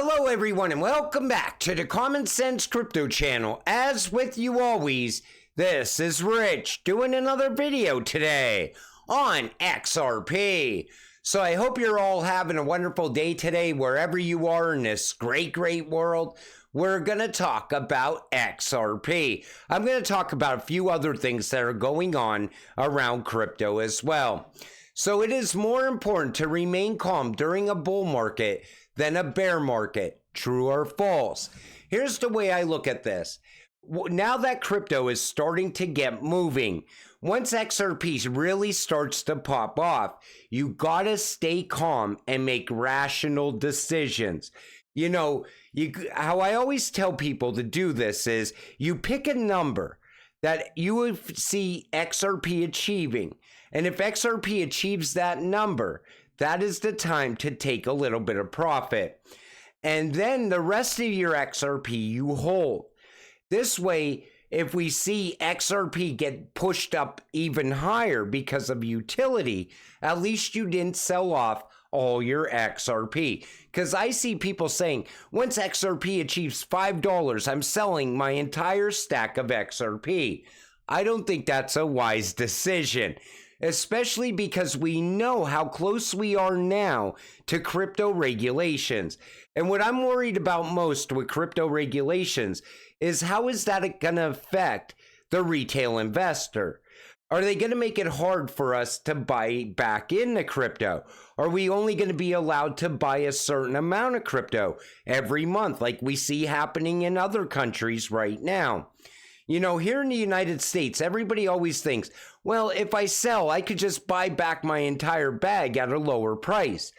Hello everyone and welcome back to the Common Sense Crypto channel. As with you always, this is Rich doing another video today on XRP. So I hope you're all having a wonderful day today wherever you are in this great world. We're going to talk about XRP. I'm going to talk about a few other things that are going on around crypto as well. So it is more important to remain calm during a bull market than a bear market. True or false? Here's the way I look at this. Now that crypto is starting to get moving, once XRP really starts to pop off, you gotta stay calm and make rational decisions. You know, how I always tell people to do this is you pick a number that you would see XRP achieving. And if XRP achieves that number, that is the time to take a little bit of profit. And then the rest of your XRP you hold. This way, if we see XRP get pushed up even higher because of utility, at least you didn't sell off all your XRP. Because I see people saying, once XRP achieves $5, I'm selling my entire stack of XRP. I don't think that's a wise decision, especially because we know how close we are now to crypto regulations. And what I'm worried about most with crypto regulations is how is that going to affect the retail investor? Are they going to make it hard for us to buy back into crypto? Are we only going to be allowed to buy a certain amount of crypto every month like we see happening in other countries right now? You know, here in the United States, everybody always thinks, well, if I sell, I could just buy back my entire bag at a lower price.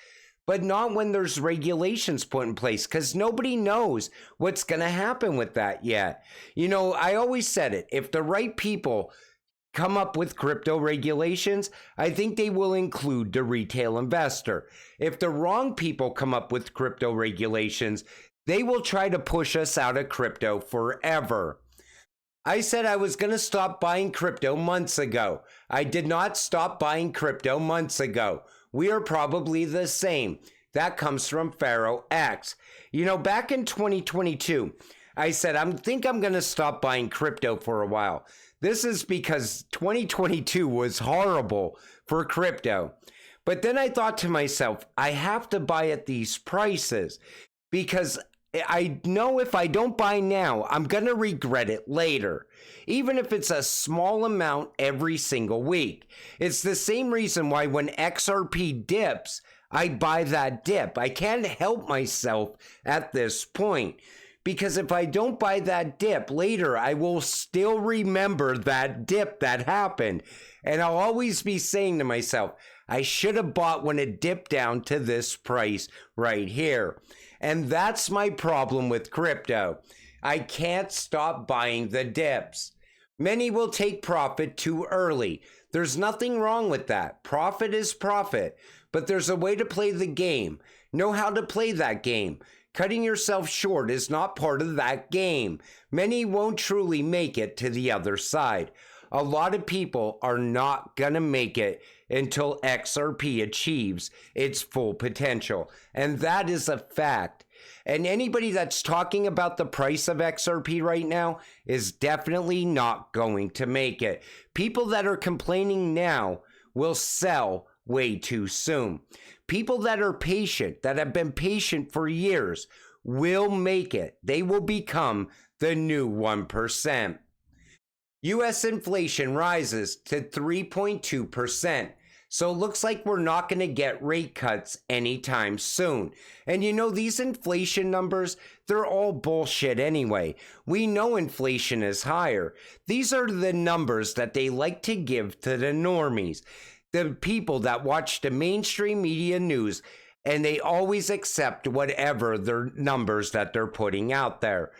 But not when there's regulations put in place, because nobody knows what's going to happen with that yet. You know, I always said it, if the right people come up with crypto regulations, I think they will include the retail investor. If the wrong people come up with crypto regulations, they will try to push us out of crypto forever. I said I was going to stop buying crypto months ago. I did not stop buying crypto months ago. We are probably the same. That comes from Pharaoh X. You know, back in 2022, I said, I think I'm going to stop buying crypto for a while. This is because 2022 was horrible for crypto. But then I thought to myself, I have to buy at these prices because I know if I don't buy now, I'm going to regret it later, even if it's a small amount every single week. It's the same reason why when XRP dips, I buy that dip. I can't help myself at this point, because if I don't buy that dip later, I will still remember that dip that happened. And I'll always be saying to myself, I should have bought when it dipped down to this price right here. And that's my problem with crypto. I can't stop buying the dips. Many will take profit too early. There's nothing wrong with that. Profit is profit. But there's a way to play the game. Know how to play that game. Cutting yourself short is not part of that game. Many won't truly make it to the other side. A lot of people are not going to make it until XRP achieves its full potential. And that is a fact. And anybody that's talking about the price of XRP right now is definitely not going to make it. People that are complaining now will sell way too soon. People that are patient, that have been patient for years, will make it. They will become the new 1%. U.S. inflation rises to 3.2%. So it looks like we're not going to get rate cuts anytime soon. And you know, these inflation numbers, they're all bullshit anyway. We know inflation is higher. These are the numbers that they like to give to the normies, the people that watch the mainstream media news, and they always accept whatever their numbers that they're putting out there.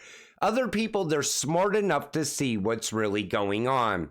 Other people, they're smart enough to see what's really going on.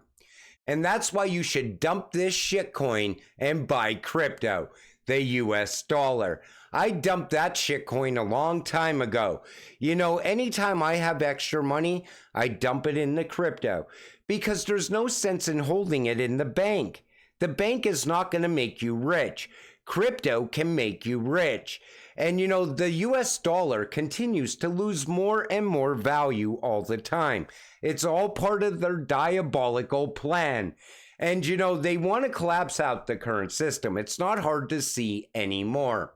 And that's why you should dump this shitcoin and buy crypto, the US dollar. I dumped that shitcoin a long time ago. You know, anytime I have extra money, I dump it into crypto because there's no sense in holding it in the bank. The bank is not going to make you rich. Crypto can make you rich. And the US dollar continues to lose more and more value all the time. It's all part of their diabolical plan. And they want to collapse out the current system. It's not hard to see anymore.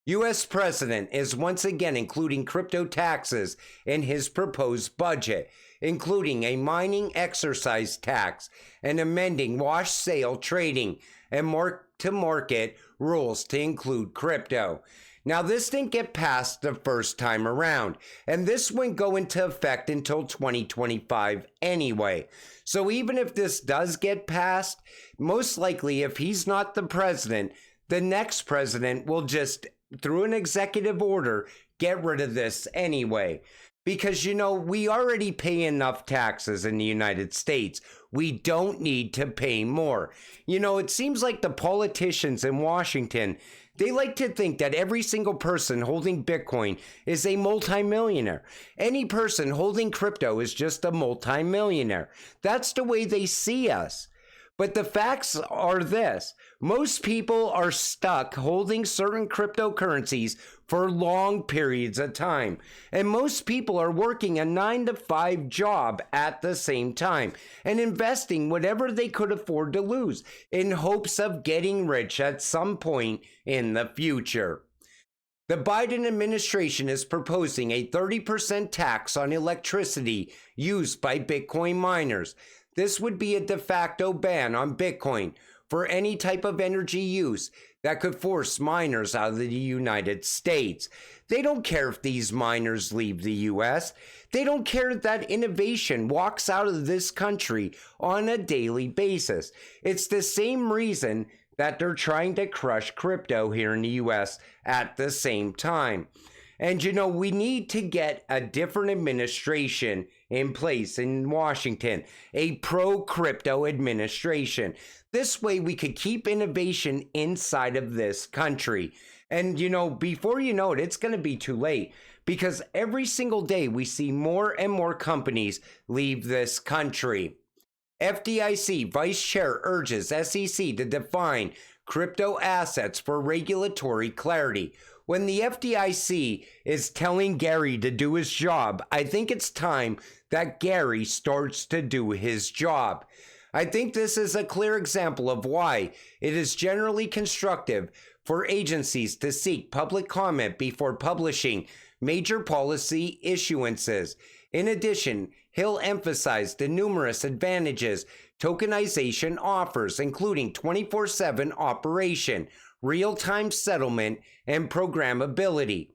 US President is once again including crypto taxes in his proposed budget, including a mining exercise tax and amending wash sale trading and mark-to-market rules to include crypto. Now, this didn't get passed the first time around, and this wouldn't go into effect until 2025 anyway. So even if this does get passed, most likely if he's not the president, the next president will just, through an executive order, get rid of this anyway. Because, we already pay enough taxes in the United States. We don't need to pay more. It seems like the politicians in Washington, they like to think that every single person holding Bitcoin is a multimillionaire. Any person holding crypto is just a multimillionaire. That's the way they see us. But the facts are this: most people are stuck holding certain cryptocurrencies for long periods of time. And most people are working a 9-to-5 job at the same time and investing whatever they could afford to lose in hopes of getting rich at some point in the future. The Biden administration is proposing a 30% tax on electricity used by Bitcoin miners. This would be a de facto ban on Bitcoin for any type of energy use that could force miners out of the United States. They don't care if these miners leave the US. They don't care that innovation walks out of this country on a daily basis. It's the same reason that they're trying to crush crypto here in the US at the same time. And we need to get a different administration in place in Washington, a pro-crypto administration. This way we could keep innovation inside of this country. And before you know it, it's going to be too late, because every single day we see more and more companies leave this country. FDIC Vice Chair urges SEC to define crypto assets for regulatory clarity. When the FDIC is telling Gary to do his job, I think it's time that Gary starts to do his job. I think this is a clear example of why it is generally constructive for agencies to seek public comment before publishing major policy issuances. In addition, he'll emphasize the numerous advantages tokenization offers, including 24/7 operation, real-time settlement, and programmability.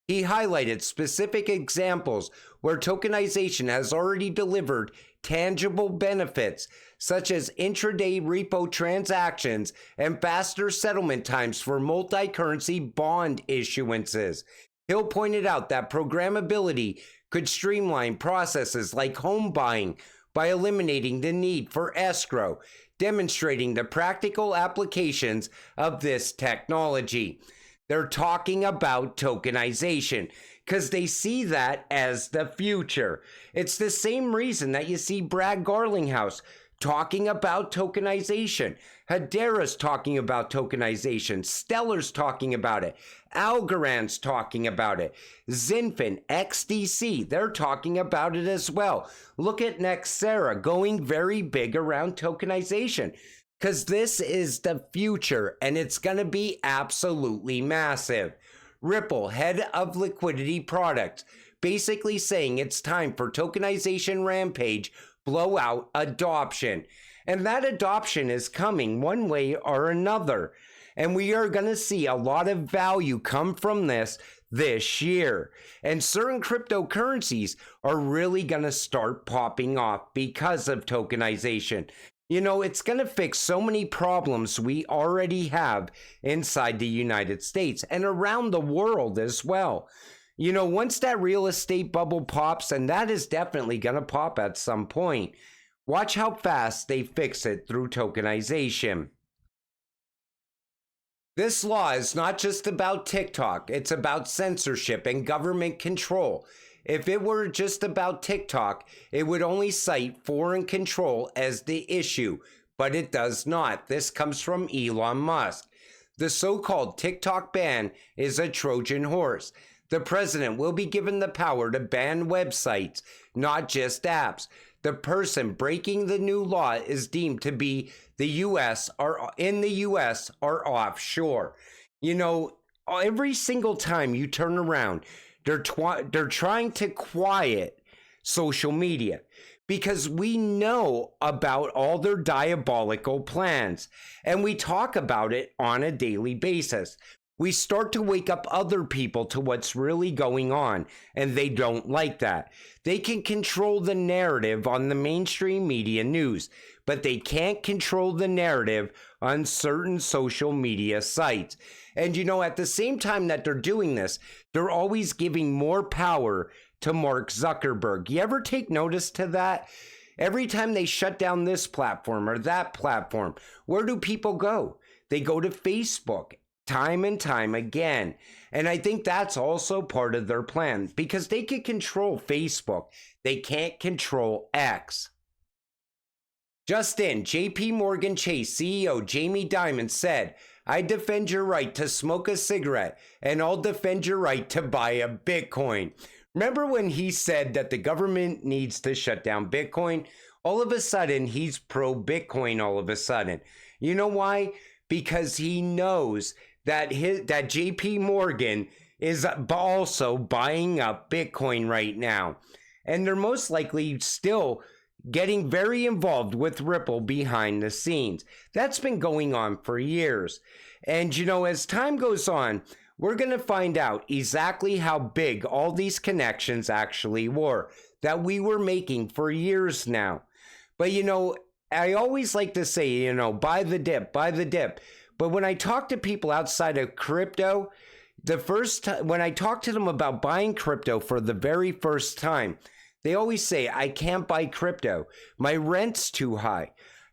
He highlighted specific examples where tokenization has already delivered tangible benefits, such as intraday repo transactions and faster settlement times for multi-currency bond issuances. Hill pointed out that programmability could streamline processes like home buying by eliminating the need for escrow, demonstrating the practical applications of this technology. They're talking about tokenization because they see that as the future. It's the same reason that you see Brad Garlinghouse talking about tokenization. Hedera's talking about tokenization. Stellar's talking about it. Algorand's talking about it. Zinfin, XDC, they're talking about it as well. Look at Nexera going very big around tokenization, because this is the future and it's going to be absolutely massive. Ripple, head of liquidity products, basically saying it's time for tokenization rampage blowout adoption. And that adoption is coming one way or another. And we are going to see a lot of value come from this year. And certain cryptocurrencies are really going to start popping off because of tokenization. It's going to fix so many problems we already have inside the United States and around the world as well. Once that real estate bubble pops, and that is definitely going to pop at some point, watch how fast they fix it through tokenization. This law is not just about TikTok, it's about censorship and government control. If it were just about TikTok, it would only cite foreign control as the issue, but it does not. This comes from Elon Musk. The so-called TikTok ban is a Trojan horse. The president will be given the power to ban websites, not just apps. The person breaking the new law is deemed to be the U.S. or in the U.S. or offshore. You know, every single time you turn around, they're trying to quiet social media because we know about all their diabolical plans and we talk about it on a daily basis. We start to wake up other people to what's really going on, and they don't like that. They can control the narrative on the mainstream media news, but they can't control the narrative on certain social media sites. And you know, at the same time that they're doing this, they're always giving more power to Mark Zuckerberg. You ever take notice to that? Every time they shut down this platform or that platform, where do people go? They go to Facebook. Time and time again. And I think that's also part of their plan because they can control Facebook. They can't control X. Just in, JP Morgan Chase CEO Jamie Dimon said, "I defend your right to smoke a cigarette and I'll defend your right to buy a Bitcoin." Remember when he said that the government needs to shut down Bitcoin? All of a sudden, he's pro-Bitcoin all of a sudden. You know why? Because he knows that JP Morgan is also buying up Bitcoin right now. And they're most likely still getting very involved with Ripple behind the scenes. That's been going on for years. And you know, as time goes on, we're going to find out exactly how big all these connections actually were that we were making for years now. But you know, I always like to say, you know, buy the dip, buy the dip. But when I talk to people outside of crypto, when I talk to them about buying crypto for the very first time, they always say, "I can't buy crypto. My rent's too high.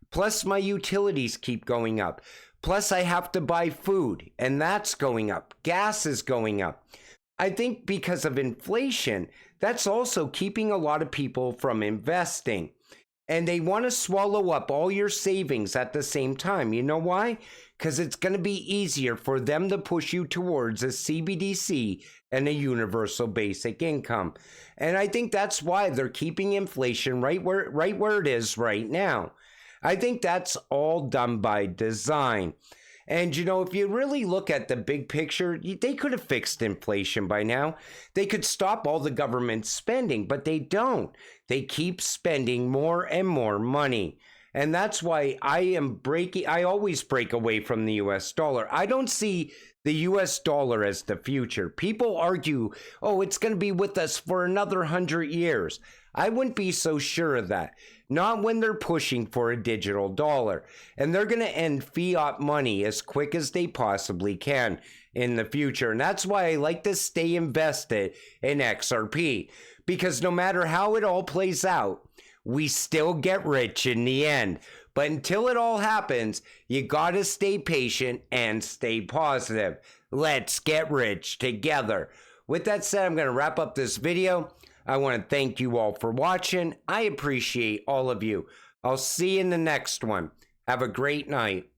Plus my utilities keep going up. Plus I have to buy food and that's going up. Gas is going up." I think because of inflation, that's also keeping a lot of people from investing. And they want to swallow up all your savings at the same time. You know why? Because it's going to be easier for them to push you towards a CBDC and a universal basic income. And I think that's why they're keeping inflation right where it is right now. I think that's all done by design. And, you know, if you really look at the big picture, they could have fixed inflation by now. They could stop all the government spending, but they don't. They keep spending more and more money. And that's why I always break away from the US dollar. I don't see the US dollar as the future. People argue, oh, it's going to be with us for another 100 years. I wouldn't be so sure of that. Not when they're pushing for a digital dollar. And they're going to end fiat money as quick as they possibly can in the future. And that's why I like to stay invested in XRP. Because no matter how it all plays out, we still get rich in the end. But until it all happens, you gotta stay patient and stay positive. Let's get rich together. With that said, I'm gonna wrap up this video. I want to thank you all for watching. I appreciate all of you. I'll see you in the next one. Have a great night.